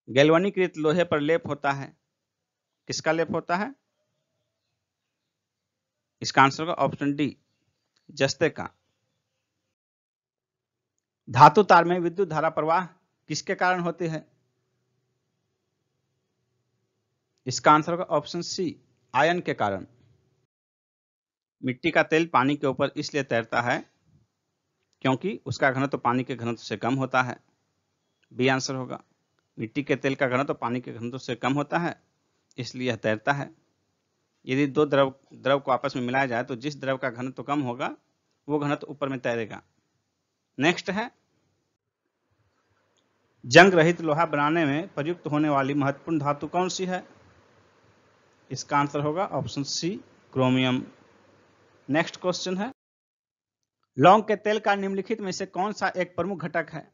गैल्वेनीकृत लोहे पर लेप होता है, किसका लेप होता है? इसका आंसर होगा ऑप्शन डी, जस्ते का। धातु तार में विद्युत धारा प्रवाह किसके कारण होती है? इसका आंसर होगा ऑप्शन सी, आयन के कारण। मिट्टी का तेल पानी के ऊपर इसलिए तैरता है क्योंकि उसका घनत्व पानी के घनत्व से कम होता है। बी आंसर होगा। मिट्टी के तेल का घनत्व पानी के घनत्व से कम होता है, इसलिए यह तैरता है। यदि दो द्रव को आपस में मिलाया जाए तो जिस द्रव का घनत्व कम होगा वो घनत्व ऊपर में तैरेगा। नेक्स्ट है, जंग रहित लोहा बनाने में प्रयुक्त होने वाली महत्वपूर्ण धातु कौन सी है? इसका आंसर होगा option C, chromium. Next question है, लौंग के तेल का निम्नलिखित में से कौन सा एक प्रमुख घटक है?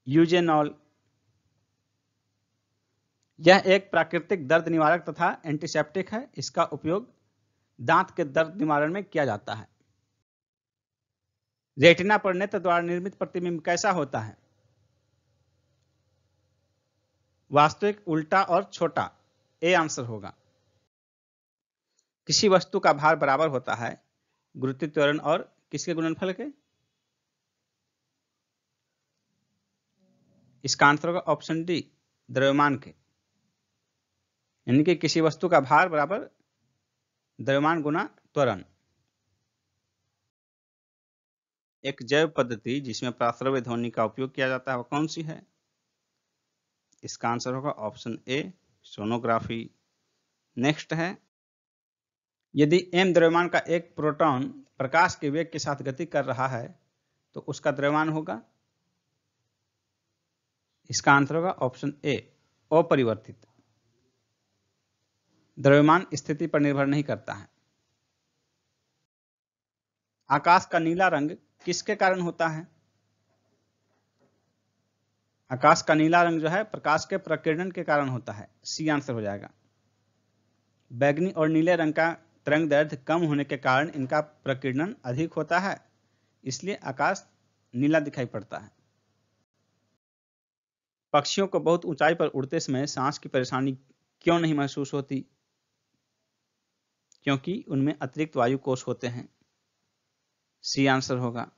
यूजेनॉल। यह एक प्राकृतिक दर्द निवारक तथा एंटीसेप्टिक है। इसका उपयोग दांत के दर्द निवारण में किया जाता है। रेटिना पर नेत्र द्वारा निर्मित प्रतिबिंब कैसा होता है? वास्तविक, उल्टा और छोटा। ए आंसर होगा। किसी वस्तु का भार बराबर होता है गुरुत्व त्वरण और किसके गुणनफल के? इसका आंसर होगा ऑप्शन डी, द्रव्यमान के। यानी कि किसी वस्तु का भार बराबर द्रव्यमान गुना त्वरण। एक जैव पद्धति जिसमें प्रासरव्य ध्वनि का उपयोग किया जाता है वह कौन सी है? इसका आंसर होगा ऑप्शन ए, सोनोग्राफी। नेक्स्ट है, यदि m द्रव्यमान का एक प्रोटॉन प्रकाश के वेग के साथ गति कर रहा है तो उसका द्रव्यमान होगा? इसका आंसर होगा ऑप्शन ए, अपरिवर्तित। द्रव्यमान स्थिति पर निर्भर नहीं करता है। आकाश का नीला रंग किसके कारण होता है? आकाश का नीला रंग जो है प्रकाश के प्रकीर्णन के कारण होता है। सी आंसर हो जाएगा। बैगनी और नीले रंग का तरंग दैर्ध्य कम होने के कारण इनका प्रकीर्णन अधिक होता है, इसलिए आकाश नीला दिखाई पड़ता है। पक्षियों को बहुत ऊंचाई पर उड़ते समय सांस की परेशानी क्यों नहीं महसूस होती? क्योंकि उनमें अतिरिक्त वायु कोश होते हैं। सी आंसर होगा।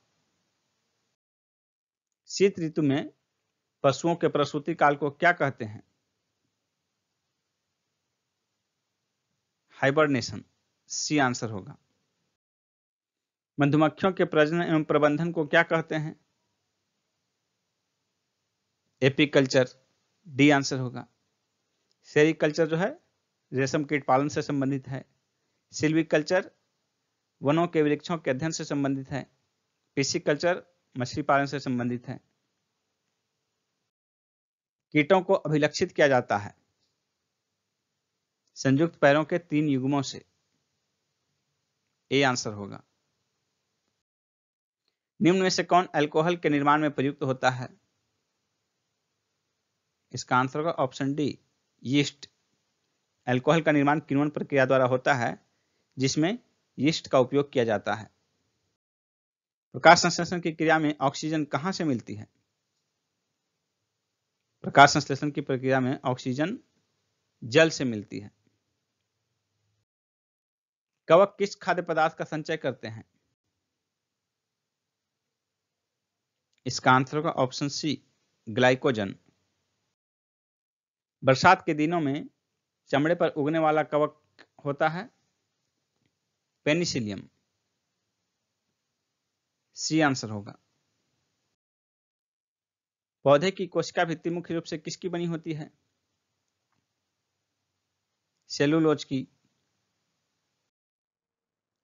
शीत ऋतु में पशुओं के प्रसूति काल को क्या कहते हैं? हाइबरनेशन। सी आंसर होगा। मधुमक्खियों के प्रजनन एवं प्रबंधन को क्या कहते हैं? एपीकल्चर। डी आंसर होगा। सेरीकल्चर जो है रेशम कीट पालन से संबंधित है। सिल्वीकल्चर वनों के वृक्षों के अध्ययन से संबंधित है। पिसिकल्चर मछली पालन से संबंधित है। कीटों को अभिलक्षित किया जाता है संयुक्त पैरों के 3 युग्मों से। ए आंसर होगा। निम्न में से कौन अल्कोहल के निर्माण में प्रयुक्त होता है? इसका आंसर होगा ऑप्शन डी, यीस्ट। अल्कोहल का निर्माण किण्वन प्रक्रिया द्वारा होता है जिसमें यीस्ट का उपयोग किया जाता है। प्रकाश संश्लेषण की क्रिया में ऑक्सीजन कहां से मिलती है? प्रकाश संश्लेषण की प्रक्रिया में ऑक्सीजन जल से मिलती है। कवक किस खाद्य पदार्थ का संचय करते हैं? इसका आंसर होगा ऑप्शन सी, ग्लाइकोजन। बरसात के दिनों में चमड़े पर उगने वाला कवक होता है पेनिसिलियम। सी आंसर होगा। पौधे की कोशिका भित्ति मुख्य रूप से किसकी बनी होती है? सेलुलोज की।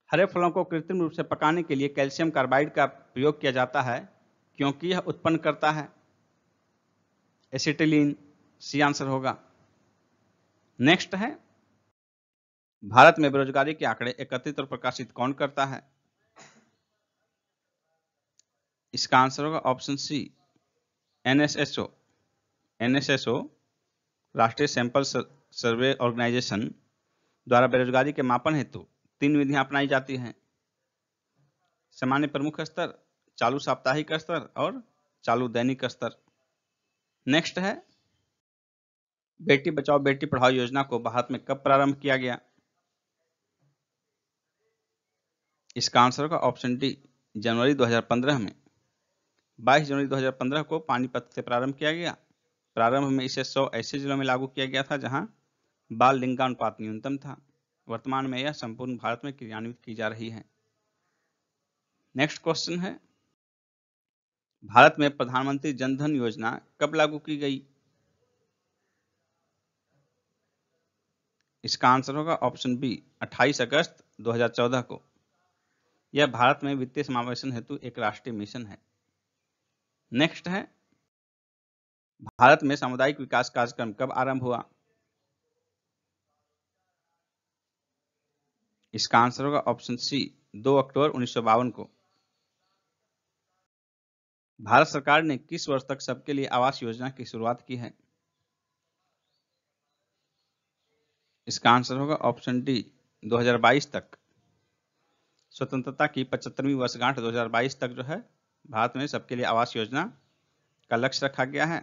हरे फलों को कृत्रिम रूप से पकाने के लिए कैल्शियम कार्बाइड का प्रयोग किया जाता है क्योंकि यह उत्पन्न करता है एसिटिलीन। सी आंसर होगा। नेक्स्ट है, भारत में बेरोजगारी के आंकड़े एकत्रित और प्रकाशित कौन करता है? इसका आंसर होगा ऑप्शन सी, एनएसएसओ। एनएसएसओ राष्ट्रीय सैंपल सर्वे ऑर्गेनाइजेशन द्वारा बेरोजगारी के मापन हेतु 3 विधियां अपनाई जाती हैं। सामान्य प्रमुख स्तर, चालू साप्ताहिक स्तर और चालू दैनिक स्तर। नेक्स्ट है बेटी बचाओ बेटी पढ़ाओ योजना को भारत में कब प्रारंभ किया गया? इसका आंसर होगा ऑप्शन डी, जनवरी 2015 में। 22 जनवरी 2015 को पानीपत से प्रारंभ किया गया। प्रारंभ में इसे 100 ऐसे जिलों में लागू किया गया था जहां बाल लिंगानुपात न्यूनतम था। वर्तमान में यह संपूर्ण भारत में क्रियान्वित की जा रही है। नेक्स्ट क्वेश्चन है भारत में प्रधानमंत्री जन धन योजना कब लागू की गई? इसका आंसर होगा ऑप्शन बी, 28 अगस्त 2014 को। यह भारत में वित्तीय समावेशन हेतु एक राष्ट्रीय मिशन है। नेक्स्ट है भारत में सामुदायिक विकास कार्यक्रम कब आरंभ हुआ? इसका आंसर होगा ऑप्शन सी, 2 अक्टूबर 1952 को। भारत सरकार ने किस वर्ष तक सबके लिए आवास योजना की शुरुआत की है? इसका आंसर होगा ऑप्शन डी, 2022 तक। स्वतंत्रता की 75वीं वर्षगांठ 2022 तक जो है भारत में सबके लिए आवास योजना का लक्ष्य रखा गया है।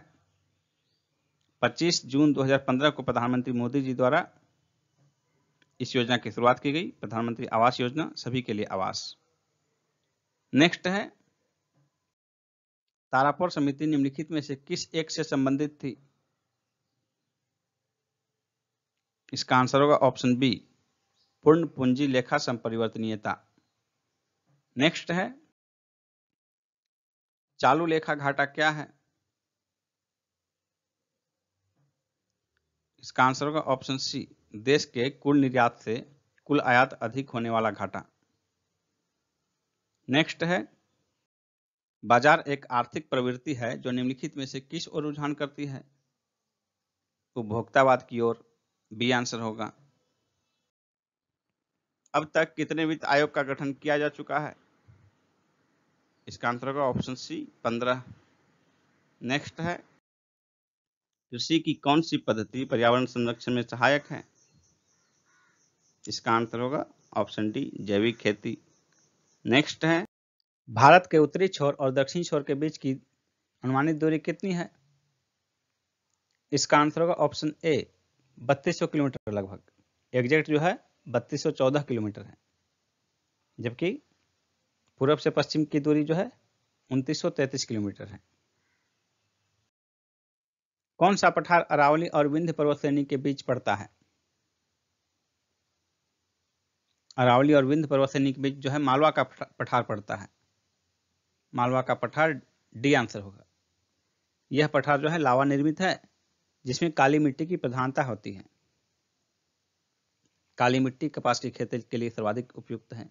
25 जून 2015 को प्रधानमंत्री मोदी जी द्वारा इस योजना की शुरुआत की गई, प्रधानमंत्री आवास योजना, सभी के लिए आवास। नेक्स्ट है तारापुर समिति निम्नलिखित में से किस एक से संबंधित थी? इसका आंसर होगा ऑप्शन बी, पूर्ण पूंजी लेखा संपरिवर्तनीयता। नेक्स्ट है चालू लेखा घाटा क्या है? इसका आंसर होगा ऑप्शन सी, देश के कुल निर्यात से कुल आयात अधिक होने वाला घाटा। नेक्स्ट है बाजार एक आर्थिक प्रवृत्ति है जो निम्नलिखित में से किस ओर रुझान करती है? उपभोक्तावाद की ओर। बी आंसर होगा। अब तक कितने वित्त आयोग का गठन किया जा चुका है? इसका आंसर होगा ऑप्शन सी, 15। नेक्स्ट है कृषि की कौन सी पद्धति पर्यावरण संरक्षण में सहायक है? इसका आंसर होगा ऑप्शन डी, जैविक खेती। नेक्स्ट है भारत के उत्तरी छोर और दक्षिणी छोर के बीच की अनुमानित दूरी कितनी है? इसका आंसर होगा ऑप्शन ए, 3200 किलोमीटर लगभग। एग्जैक्ट जो है 3214 किलोमीटर है, जबकि पूर्व से पश्चिम की दूरी जो है 2933 किलोमीटर है। कौन सा पठार अरावली और विंध्य पर्वत श्रेणी के बीच पड़ता है? अरावली और विंध्य पर्वत श्रेणी के बीच जो है मालवा का पठार पड़ता है। मालवा का पठार डी आंसर होगा। यह पठार जो है लावा निर्मित है, जिसमें काली मिट्टी की प्रधानता होती है। काली मिट्टी कपास की खेती के लिए सर्वाधिक उपयुक्त है।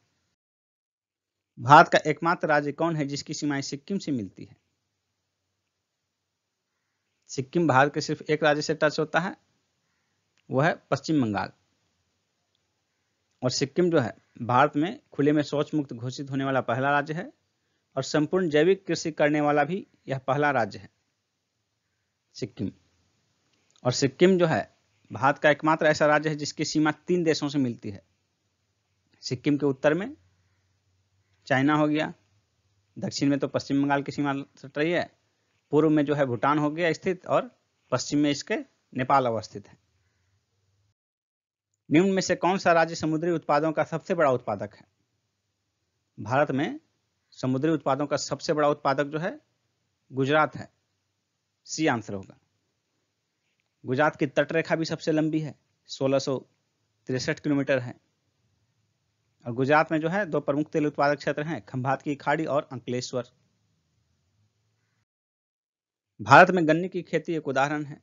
भारत का एकमात्र राज्य कौन है जिसकी सीमाएं सिक्किम से मिलती है? सिक्किम भारत के सिर्फ एक राज्य से टच होता है, वह है पश्चिम बंगाल। और सिक्किम जो है भारत में खुले में शौच मुक्त घोषित होने वाला पहला राज्य है और संपूर्ण जैविक कृषि करने वाला भी यह पहला राज्य है, सिक्किम। और सिक्किम जो है भारत का एकमात्र ऐसा राज्य है जिसकी सीमा 3 देशों से मिलती है। सिक्किम के उत्तर में चाइना हो गया, दक्षिण में तो पश्चिम बंगाल की सीमा सट रही है, पूर्व में जो है भूटान हो गया स्थित, और पश्चिम में इसके नेपाल अवस्थित है। निम्न में से कौन सा राज्य समुद्री उत्पादों का सबसे बड़ा उत्पादक है? भारत में समुद्री उत्पादों का सबसे बड़ा उत्पादक जो है गुजरात है। सी आंसर होगा। गुजरात की तटरेखा भी सबसे लंबी है, 1663 किलोमीटर है। और गुजरात में जो है 2 प्रमुख तेल उत्पादक क्षेत्र हैं, खंभात की खाड़ी और अंकलेश्वर। भारत में गन्ने की खेती एक उदाहरण है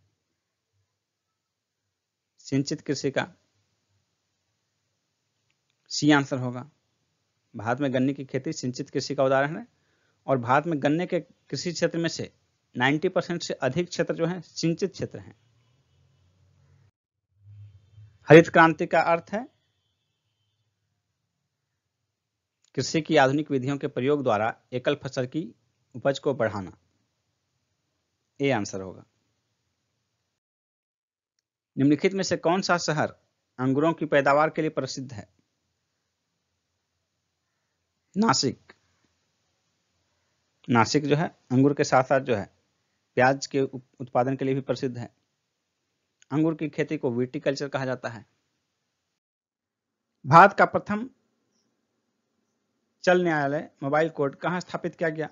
सिंचित कृषि का। सी आंसर होगा। भारत में गन्ने की खेती सिंचित कृषि का उदाहरण है, और भारत में गन्ने के कृषि क्षेत्र में से 90% से अधिक क्षेत्र जो है सिंचित क्षेत्र हैं। हरित क्रांति का अर्थ है कृषि की आधुनिक विधियों के प्रयोग द्वारा एकल फसल की उपज को बढ़ाना। ए आंसर होगा। निम्नलिखित में से कौन सा शहर अंगूरों की पैदावार के लिए प्रसिद्ध है? नासिक। नासिक जो है अंगूर के साथ साथ जो है प्याज के उत्पादन के लिए भी प्रसिद्ध है। अंगूर की खेती को विटिकल्चर कहा जाता है। भारत का प्रथम चल न्यायालय मोबाइल कोर्ट कहां स्थापित किया गया?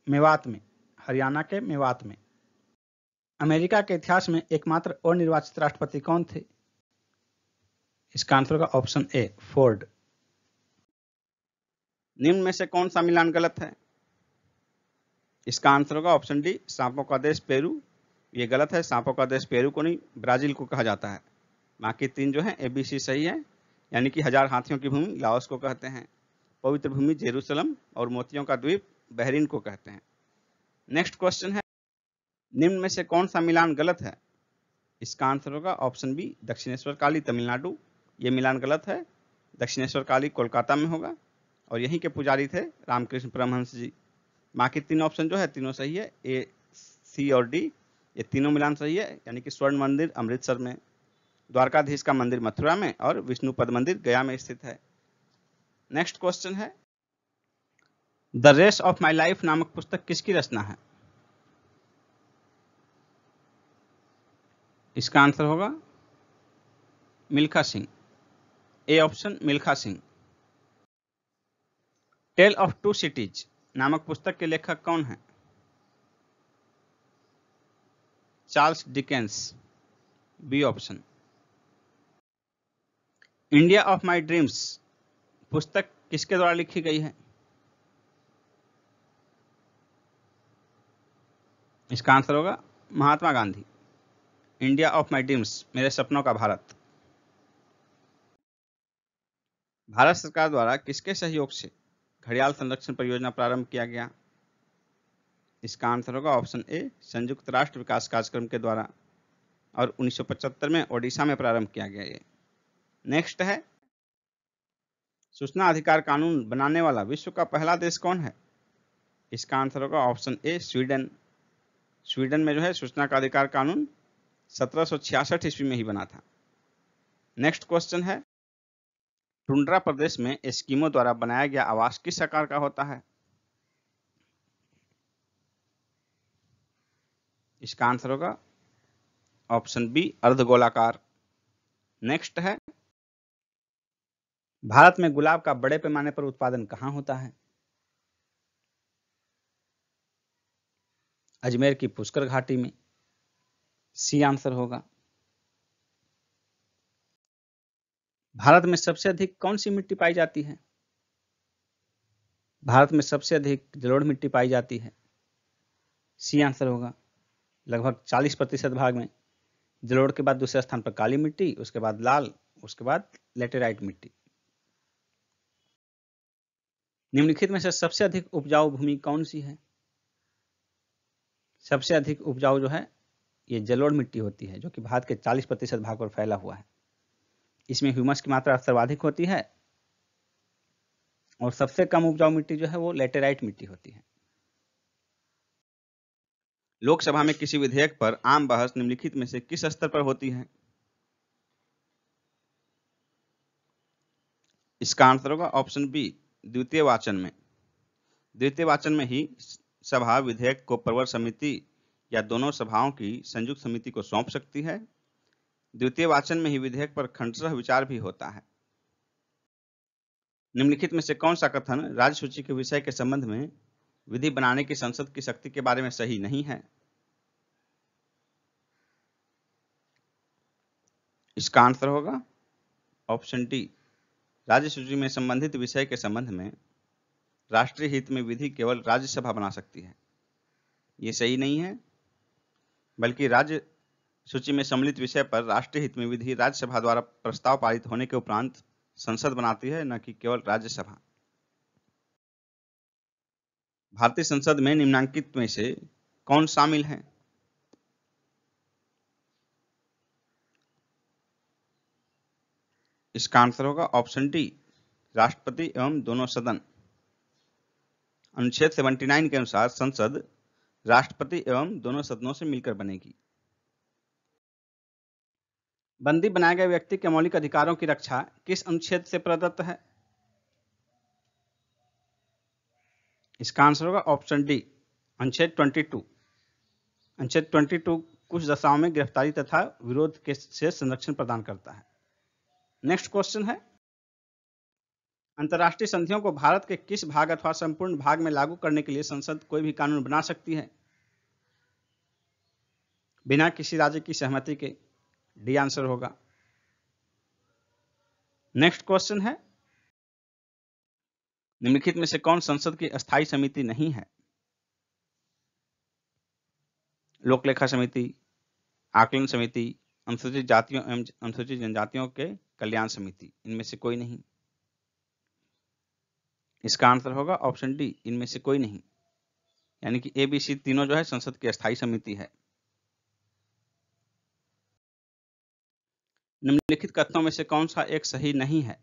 मेवात में, हरियाणा के मेवात में। अमेरिका के इतिहास में एकमात्र अनिर्वाचित राष्ट्रपति कौन थे? इसका आंसर होगा ऑप्शन ए, फोर्ड। निम्न में से कौन सा मिलान गलत है? इसका आंसर होगा ऑप्शन डी, सांपों का देश पेरू। ये गलत है, सांपों का देश पेरू को नहीं, ब्राजील को कहा जाता है। बाकी 3 जो है ABC सही है, यानी कि 1000 हाथियों की भूमि लाओस को कहते हैं, पवित्र भूमि जेरूसलम और मोतियों का द्वीप बहरीन को कहते हैं। नेक्स्ट क्वेश्चन है, निम्न में से कौन सा मिलान गलत है? इसका आंसर होगा ऑप्शन बी, दक्षिणेश्वर काली तमिलनाडु। ये मिलान गलत है, दक्षिणेश्वर काली कोलकाता में होगा और यहीं के पुजारी थे रामकृष्ण परमहंस जी। बाकी 3 ऑप्शन जो है तीनों सही है, ए, सी और डी, ये तीनों मिलान सही है, यानी कि स्वर्ण मंदिर अमृतसर में, द्वारकाधीश का मंदिर मथुरा में और विष्णुपद मंदिर गया में स्थित है। नेक्स्ट क्वेश्चन है, the race of my life नामक पुस्तक किसकी रचना है? इसका आंसर होगा Milkha Singh, A option Milkha Singh. Tale of two cities नामक पुस्तक के लेखक कौन है? Charles Dickens, B option. India of my dreams पुस्तक किसके द्वारा लिखी गई है? इसका आंसर होगा Mahatma Gandhi, India of my dreams, मेरे सपनों का भारत। भारत सरकार द्वारा किसके सहयोग से घड़ियाल संरक्षण परियोजना प्रारंभ किया गया? इसका आंसर होगा ऑप्शन ए, संयुक्त राष्ट्र विकास कार्यक्रम के द्वारा, और 1975 में ओडिशा में प्रारंभ किया गया ये। नेक्स्ट है, सूचना अधिकार कानून बनाने वाला विश्व का पहला देश कौन है? इसका आंसर होगा ऑप्शन ए, स्वीडन। स्वीडन में जो है सूचना का अधिकार कानून 1766 ईस्वी में ही बना था। नेक्स्ट क्वेश्चन है, टुंड्रा प्रदेश में एस्किमो द्वारा बनाया गया आवास किस आकार का होता है? इसका आंसर होगा ऑप्शन बी, अर्धगोलाकार। नेक्स्ट है, भारत में गुलाब का बड़े पैमाने पर उत्पादन कहां होता है? अजमेर की पुष्कर घाटी में, सी आंसर होगा। भारत में सबसे अधिक कौन सी मिट्टी पाई जाती है? भारत में सबसे अधिक जलोढ़ मिट्टी पाई जाती है, सी आंसर होगा। लगभग 40% भाग में जलोढ़ के बाद दूसरे स्थान पर काली मिट्टी, उसके बाद लाल, उसके बाद लेटेराइट मिट्टी। निम्नलिखित में से सबसे अधिक उपजाऊ भूमि कौन सी है? सबसे अधिक उपजाऊ जो है ये जलोढ़ मिट्टी होती है, जो कि भारत के 40% भाग पर फैला हुआ है। इसमें ह्यूमस की मात्रा सर्वाधिक होती है और सबसे कम उपजाऊ मिट्टी जो है वो लेटेराइट मिट्टी होती है। लोकसभा में किसी विधेयक पर आम बहस निम्नलिखित में से किस स्तर पर होती है? इसका आंसर होगा ऑप्शन बी, द्वितीय वाचन में। द्वितीय वाचन में ही सभा विधेयक को प्रवर समिति या दोनों सभाओं की संयुक्त समिति को सौंप सकती है। द्वितीय वाचन में ही विधेयक पर खंडशः विचार भी होता है। निम्नलिखित में से कौन सा कथन राज्य सूची के विषय के संबंध में विधि बनाने की संसद की शक्ति के बारे में सही नहीं है? इसका आंसर होगा ऑप्शन डी, राज्य सूची में संबंधित विषय के संबंध में राष्ट्रीय हित में विधि केवल राज्यसभा बना सकती है। ये सही नहीं है, बल्कि राज्य सूची में सम्मिलित विषय पर राष्ट्रीय हित में विधि राज्यसभा द्वारा प्रस्ताव पारित होने के उपरांत संसद बनाती है, न कि केवल राज्यसभा। भारतीय संसद में निम्नलिखित में से कौन शामिल है? इसका आंसर होगा ऑप्शन डी, राष्ट्रपति एवं दोनों सदन। अनुच्छेद 79 के अनुसार संसद राष्ट्रपति एवं दोनों सदनों से मिलकर बनेगी। बंदी बनाए गए व्यक्ति के मौलिक अधिकारों की रक्षा किस अनुच्छेद से प्रदत्त है? इसका आंसर होगा ऑप्शन डी, अनुच्छेद 22। अनुच्छेद 22 कुछ दशाओं में गिरफ्तारी तथा विरोध के से संरक्षण प्रदान करता है। नेक्स्ट क्वेश्चन है, अंतर्राष्ट्रीय संधियों को भारत के किस भाग अथवा संपूर्ण भाग में लागू करने के लिए संसद कोई भी कानून बना सकती है बिना किसी राज्य की सहमति के? डी आंसर होगा। नेक्स्ट क्वेश्चन है, निम्नलिखित में से कौन संसद की अस्थायी समिति नहीं है? लोक लेखा समिति, आकलन समिति, अनुसूचित जातियों एवं अनुसूचित जनजातियों के कल्याण समिति। इनमें से कोई नहीं। इसका आंसर होगा ऑप्शन डी, इनमें से कोई नहीं। यानी कि ए बी सी तीनों जो है संसद की अस्थायी समिति है। निम्नलिखित कथनों में से कौन सा एक सही नहीं है?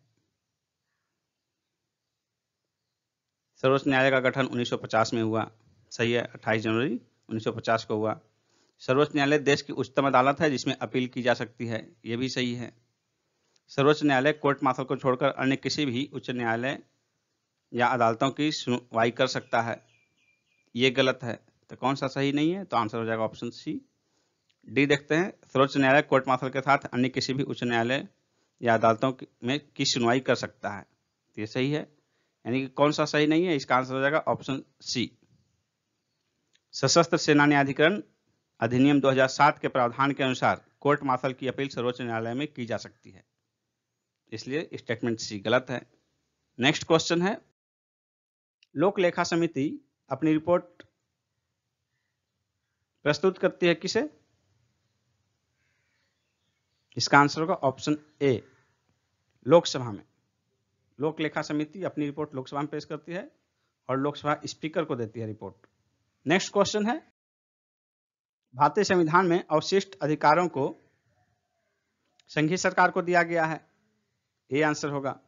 सर्वोच्च न्यायालय का गठन 1950 में हुआ, सही है, 28 जनवरी 1950 को हुआ। सर्वोच्च न्यायालय देश की उच्चतम अदालत है जिसमें अपील की जा सकती है, यह भी सही है। सर्वोच्च न्यायालय कोर्ट मार्शल को छोड़कर अन्य किसी भी उच्च न्यायालय या अदालतों की सुनवाई कर सकता है, ये गलत है। तो कौन सा सही नहीं है? तो आंसर हो जाएगा ऑप्शन सी। डी देखते हैं, सर्वोच्च न्यायालय कोर्ट मार्शल के साथ अन्य किसी भी उच्च न्यायालय या अदालतों में की सुनवाई कर सकता है, तो ये सही है। यानी कि कौन सा सही नहीं है? इसका आंसर हो जाएगा ऑप्शन सी। सशस्त्र सेना न्यायाधिकरण अधिनियम 2007 के प्रावधान के अनुसार कोर्ट मार्शल की अपील सर्वोच्च न्यायालय में की जा सकती है, इसलिए स्टेटमेंट सी गलत है। नेक्स्ट क्वेश्चन है, लोक लेखा समिति अपनी रिपोर्ट प्रस्तुत करती है किसे? इसका आंसर होगा ऑप्शन ए, लोकसभा में। लोक लेखा समिति अपनी रिपोर्ट लोकसभा में पेश करती है और लोकसभा स्पीकर को देती है रिपोर्ट। नेक्स्ट क्वेश्चन है, भारतीय संविधान में अवशिष्ट अधिकारों को संघीय सरकार को दिया गया है, ये आंसर होगा।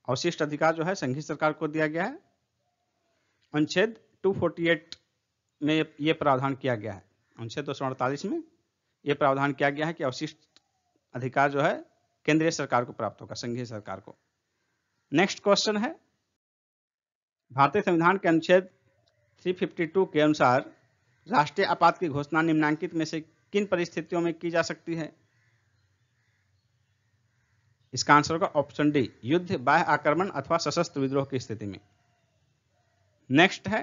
अवशिष्ट अधिकार जो है संघीय सरकार को दिया गया है। अनुच्छेद 248 में यह प्रावधान किया गया है, अनुच्छेद 248 में यह प्रावधान किया गया है कि अवशिष्ट अधिकार जो है केंद्रीय सरकार को प्राप्त होगा, संघीय सरकार को। नेक्स्ट क्वेश्चन है, भारतीय संविधान के अनुच्छेद 352 के अनुसार राष्ट्रीय आपात की घोषणा निम्नलिखित में से किन परिस्थितियों में की जा सकती है? इसका आंसर होगा ऑप्शन डी, युद्ध, बाह्य आक्रमण अथवा सशस्त्र विद्रोह की स्थिति में। नेक्स्ट है,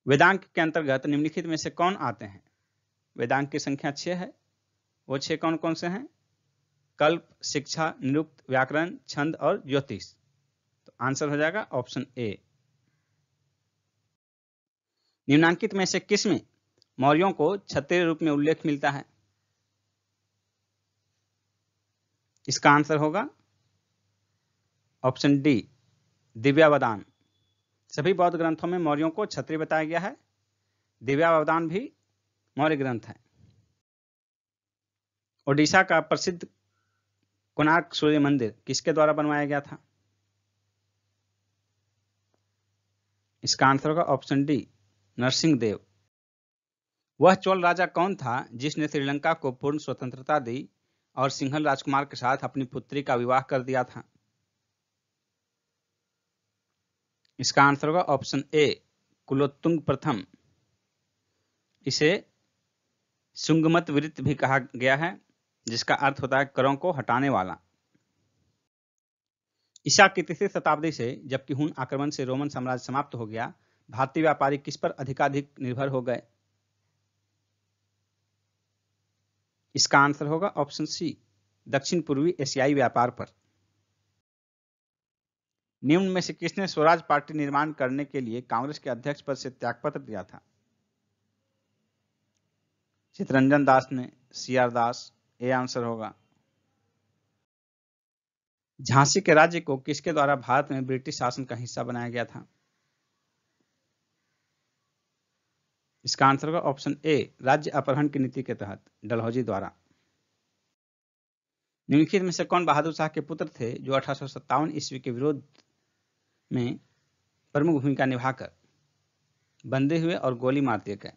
वेदांक के अंतर्गत निम्नलिखित में से कौन आते हैं? वेदांक की संख्या 6 है, वो 6 कौन कौन से हैं? कल्प, शिक्षा, निरुक्त, व्याकरण, छंद और ज्योतिष। तो आंसर हो जाएगा ऑप्शन ए। निम्नांकित में से किस में मौर्यों को क्षत्रिय रूप में उल्लेख मिलता है? इसका आंसर होगा ऑप्शन डी, दिव्यावदान। सभी बौद्ध ग्रंथों में मौर्यों को क्षत्रिय बताया गया है, दिव्यावदान भी मौर्य ग्रंथ है। ओडिशा का प्रसिद्ध कोणार्क सूर्य मंदिर किसके द्वारा बनवाया गया था? इसका आंसर होगा ऑप्शन डी, नरसिंह देव। वह चोल राजा कौन था जिसने श्रीलंका को पूर्ण स्वतंत्रता दी और सिंहल राजकुमार के साथ अपनी पुत्री का विवाह कर दिया था? इसका आंसर होगा ऑप्शन ए, कुलोत्तुंग प्रथम। इसे सुंगमत वृत्त भी कहा गया है, जिसका अर्थ होता है करों को हटाने वाला। ईसा की 3वीं शताब्दी से जबकि हुन आक्रमण से रोमन साम्राज्य समाप्त हो गया, भारतीय व्यापारी किस पर अधिकाधिक निर्भर हो गए? इसका आंसर होगा ऑप्शन सी, दक्षिण पूर्वी एशियाई व्यापार पर। निम्न में से किसने स्वराज पार्टी निर्माण करने के लिए कांग्रेस के अध्यक्ष पद से त्यागपत्र दिया था? चित्तरंजन दास ने, सीआर दास, ये आंसर होगा। झांसी के राज्य को किसके द्वारा भारत में ब्रिटिश शासन का हिस्सा बनाया गया था? इसका आंसर होगा ऑप्शन ए, राज्य अपहरण की नीति के तहत डलहौजी द्वारा। निम्नलिखित में से कौन बहादुर शाह के पुत्र थे जो 1857 ईस्वी के विरोध में प्रमुख भूमिका निभाकर बंधे हुए और गोली मार दिए गए?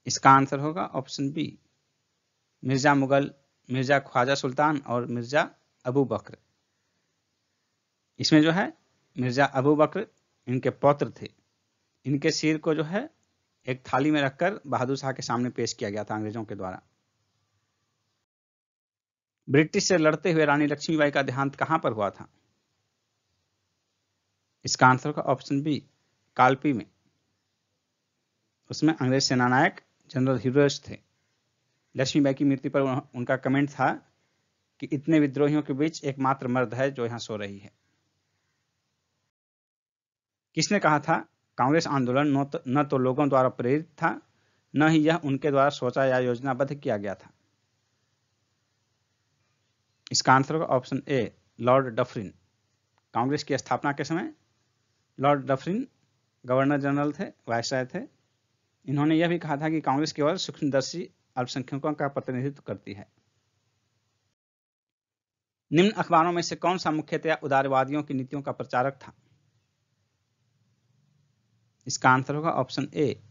इसका आंसर होगा ऑप्शन बी, मिर्जा मुगल, मिर्जा ख्वाजा सुल्तान और मिर्जा अबू बकर। इसमें जो है मिर्जा अबू बकर इनके पौत्र थे। इनके सिर को जो है एक थाली में रखकर बहादुर शाह के सामने पेश किया गया था अंग्रेजों के द्वारा। ब्रिटिश से लड़ते हुए रानी लक्ष्मीबाई का देहांत कहां पर हुआ था? इसका आंसर होगा ऑप्शन बी, कालपी में। उसमें अंग्रेज सेनानायक जनरल ह्यूरोस थे। लक्ष्मीबाई की मृत्यु पर उनका कमेंट था कि इतने विद्रोहियों के बीच एकमात्र मर्द है जो यहां सो रही है। किसने कहा था कांग्रेस आंदोलन न तो लोगों द्वारा प्रेरित था, न ही यह उनके द्वारा सोचा या योजनाबद्ध किया गया था? इसका आंसर होगा option A, Lord Dufferin. Congress की स्थापना के समय लॉर्ड डफरिन गवर्नर जनरल थे, वायसराय थे। इन्होंने यह भी कहा था कि कांग्रेस केवल सूक्ष्मदर्शी अल्पसंख्यकों का प्रतिनिधित्व करती है। निम्न अखबारों में से कौन सा मुख्यतया उदारवादियों की नीतियों का प्रचारक था? इसका आंसर होगा option A,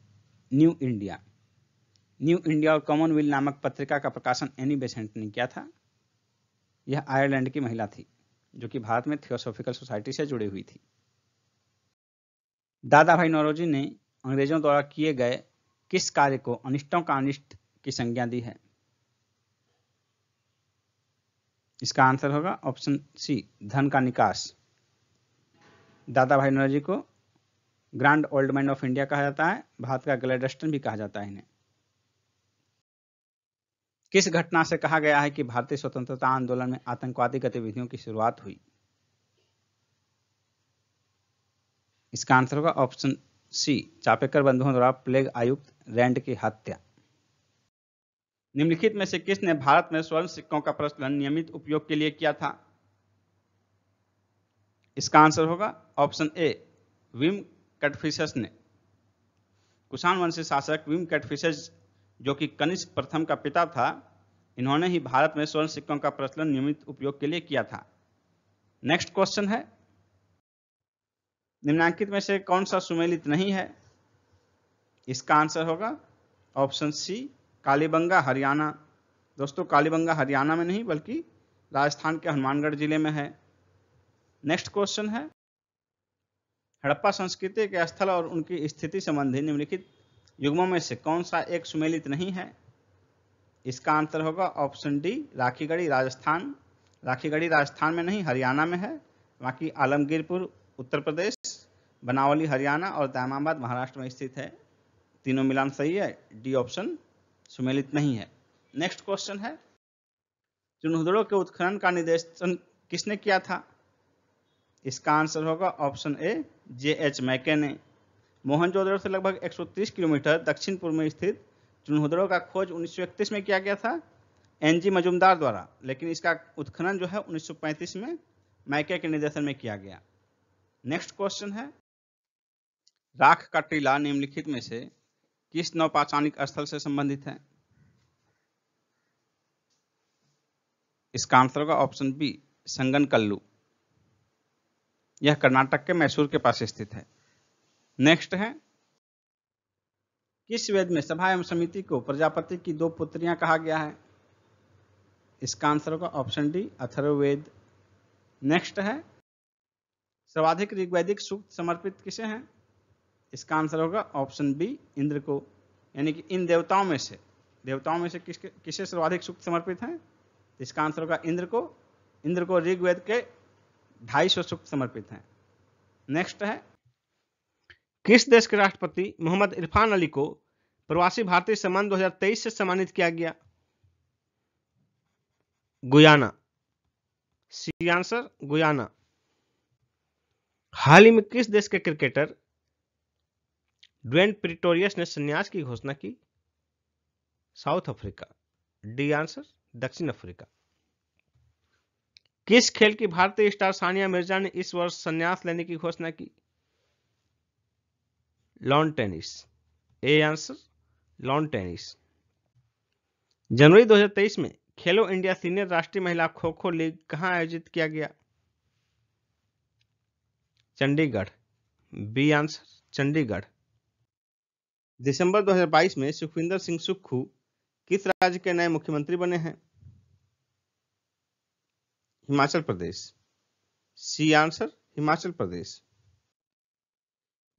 new India. New India और कॉमनवेल्थ नामक पत्रिका का प्रकाशन एनी बेसेंट ने किया था। यह आयरलैंड की महिला थी जो कि भारत में थियोसॉफिकल सोसाइटी से जुड़ी हुई थी। दादा भाई नौरोजी ने अंग्रेजों द्वारा किए गए किस कार्य को अनिष्टों का अनिष्ट की संज्ञा दी है? इसका आंसर होगा ऑप्शन सी, धन का निकास। दादा भाई नौरोजी को grand old man of India कहा जाता है, भारत का ग्लैडस्टन भी कहा जाता है इन्हें। किस घटना से कहा गया है कि भारतीय स्वतंत्रता आंदोलन में आतंकवादी गतिविधियों की शुरुआत हुई? इसका आंसर होगा ऑप्शन सी, चापेकर बंधुओं द्वारा प्लेग आयुक्त रैंड की हत्या। निम्नलिखित में से किसने भारत में स्वर्ण सिक्कों का प्रचलन नियमित उपयोग के लिए किया था? इसका आंसर होगा ऑप्शन ए, विम कैटफिशस ने। कुषाण वंशी शासक विम कैटफिशस जो कि कनिष्क प्रथम का पिता था, इन्होंने ही भारत में स्वर्ण सिक्कों का प्रचलन नियमित उपयोग के लिए किया था। नेक्स्ट क्वेश्चन है, निम्नलिखित में से कौन सा सुमेलित नहीं है? इसका आंसर होगा ऑप्शन सी, कालीबंगा हरियाणा। दोस्तों, कालीबंगा हरियाणा में नहीं बल्कि राजस्थान के हनुमानगढ़ जिले में है। नेक्स्ट क्वेश्चन है, हड़प्पा संस्कृति के स्थल और उनकी स्थिति संबंधी निम्नलिखित युग्मों में से कौन सा एक सुमेलित नहीं है? इसका आंसर होगा ऑप्शन डी, राखीगढ़ी राजस्थान। राखीगढ़ी राजस्थान में नहीं, हरियाणा में है। बाकी आलमगीरपुर उत्तर प्रदेश, बनावली हरियाणा और दामाबाद महाराष्ट्र में स्थित है। तीनों मिलान सही है, डी ऑप्शन सुमेलित नहीं है। नेक्स्ट क्वेश्चन है, चुनहुदड़ो के उत्खनन का निर्देशन किसने किया था? इसका आंसर होगा ऑप्शन ए, जे.एच. मैके ने। मोहनजोदड़ो से लगभग 130 किलोमीटर दक्षिण पूर्व में स्थित चुनहुदड़ो का खोज 1931 में किया गया था एन.जी. मजुमदार द्वारा, लेकिन इसका उत्खनन जो है 1935 में मैके के निर्देशन में किया गया। नेक्स्ट क्वेश्चन है, राख का टीला निम्नलिखित में से किस नौपाषाणिक स्थल से संबंधित है? इसका आंसर होगा ऑप्शन बी, संगनकल्लू। यह कर्नाटक के मैसूर के पास स्थित है। नेक्स्ट है, किस वेद में सभा एवं समिति को प्रजापति की दो पुत्रियां कहा गया है? इसका आंसर होगा ऑप्शन डी, अथर्ववेद। नेक्स्ट है, सर्वाधिक ऋग्वैदिक सूक्त समर्पित किसे हैं? इसका आंसर होगा ऑप्शन बी, इंद्र को। यानी कि इन देवताओं में से किसे सर्वाधिक सूक्त समर्पित हैं? इसका आंसर होगा इंद्र को। इंद्र को ऋग्वेद के 250 सूक्त समर्पित हैं। नेक्स्ट है, किस देश के राष्ट्रपति मोहम्मद इरफान अली को प्रवासी भारतीय सम्मान 2023 से सम्मानित किया गया? गुयाना। C answer, Guyana. हाल ही में किस देश के क्रिकेटर ड्वेन प्रिटोरियस ने संन्यास की घोषणा की? South Africa. डी आंसर, दक्षिण अफ्रीका। किस खेल की भारतीय स्टार सानिया मिर्जा ने इस वर्ष संन्यास लेने की घोषणा की? Lawn tennis. A answer, lawn tennis. जनवरी 2023 में खेलो इंडिया सीनियर राष्ट्रीय महिला खो खो लीग कहां आयोजित किया गया? चंडीगढ़। B answer, Chandigarh. दिसंबर 2022 में सुखविंदर सिंह सुक्खू किस राज्य के नए मुख्यमंत्री बने हैं? हिमाचल प्रदेश। C answer, Himachal Pradesh.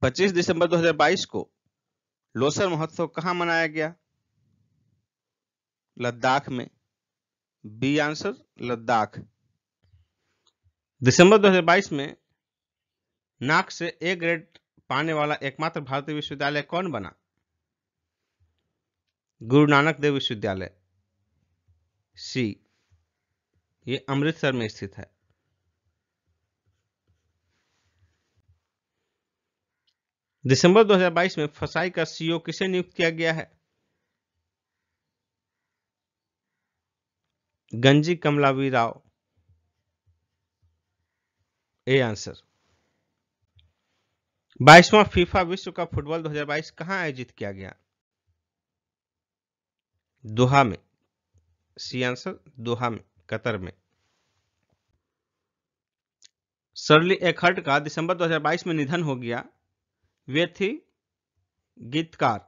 25 दिसंबर 2022 को लोसर महोत्सव कहां मनाया गया? लद्दाख में। B answer Ladakh. दिसंबर 2022 में नाक से ए ग्रेड पाने वाला एकमात्र भारतीय विश्वविद्यालय कौन बना? गुरु नानक देव विश्वविद्यालय। सी, ये अमृतसर में स्थित है। दिसंबर 2022 में फसाई का सीईओ किसे नियुक्त किया गया है? गंजी कमलावी राव। A answer. 22वां फीफा विश्व कप फुटबॉल 2022 कहां आयोजित किया गया? दोहा में। सी आंसर दोहा में, कतर में। शर्ली एखर्ट का दिसंबर 2022 में निधन हो गया। वे थी गीतकार।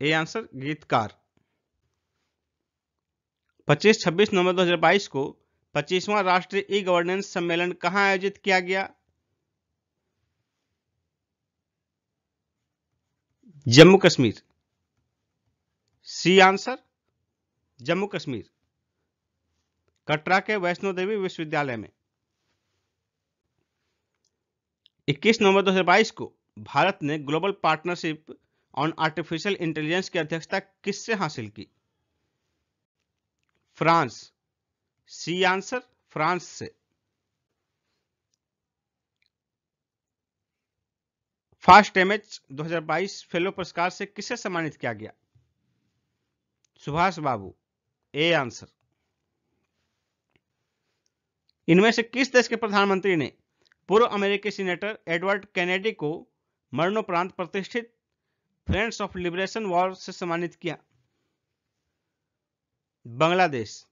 ए आंसर गीतकार। 25-26 नवंबर 2022 को 25वां राष्ट्रीय ई गवर्नेंस सम्मेलन कहां आयोजित किया गया? जम्मू कश्मीर। सी आंसर जम्मू कश्मीर, कटरा के वैष्णो देवी विश्वविद्यालय में। 21 नवंबर 2022 को भारत ने global partnership on artificial intelligence की अध्यक्षता किससे हासिल की? फ्रांस। सी आंसर फ्रांस से। फास्ट एमएच 2022 फेलो पुरस्कार से किसे सम्मानित किया गया? सुभाष बाबू। A answer. इनमें से किस देश के प्रधानमंत्री ने पूर्व अमेरिकी सीनेटर एडवर्ड कैनेडी को मरणोपरांत प्रतिष्ठित फ्रेंड्स ऑफ लिबरेशन वॉर से सम्मानित किया? बांग्लादेश।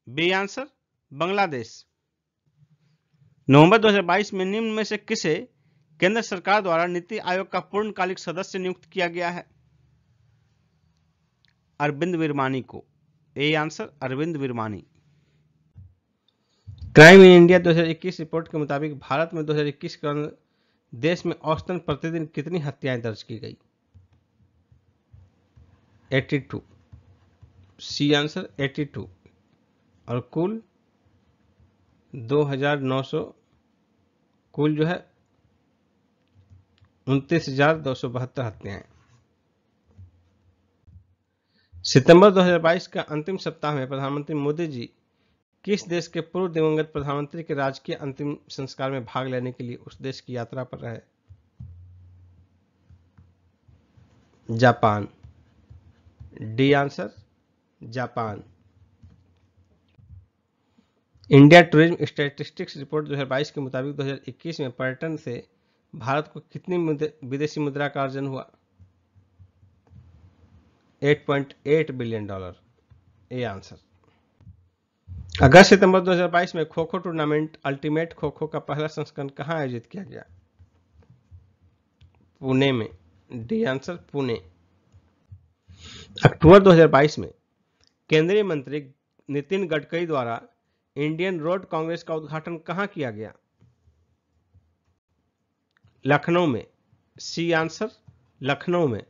B answer Bangladesh. नवंबर 2022 में निम्न में से किसे केंद्र सरकार द्वारा नीति आयोग का पूर्णकालिक सदस्य नियुक्त किया गया है? अरविंद विरमानी को। A answer Arvind Virmani. Crime in India 2021 report के मुताबिक भारत में 2021 के दौरान देश में औसतन प्रतिदिन कितनी हत्याएं दर्ज की गई? 82। C answer 82। और कुल 2900, कुल जो है 29,272 हत्याएं। सितंबर 2022 का अंतिम सप्ताह में प्रधानमंत्री मोदी जी किस देश के पूर्व दिवंगत प्रधानमंत्री के राजकीय अंतिम संस्कार में भाग लेने के लिए उस देश की यात्रा पर रहे? Japan. D answer Japan. India tourism statistics report 2022 के मुताबिक 2021 में पर्यटन से भारत को कितनी विदेशी मुद्रा का अर्जन हुआ? $8.8 बिलियन। A answer. अगस्त सितंबर 2022 में खो खो टूर्नामेंट अल्टीमेट खो खो का पहला संस्करण कहां आयोजित किया गया? पुणे में। D answer Pune. अक्टूबर 2022 में केंद्रीय मंत्री नितिन गडकरी द्वारा इंडियन रोड कांग्रेस का उद्घाटन कहां किया गया? लखनऊ में। सी आंसर लखनऊ में।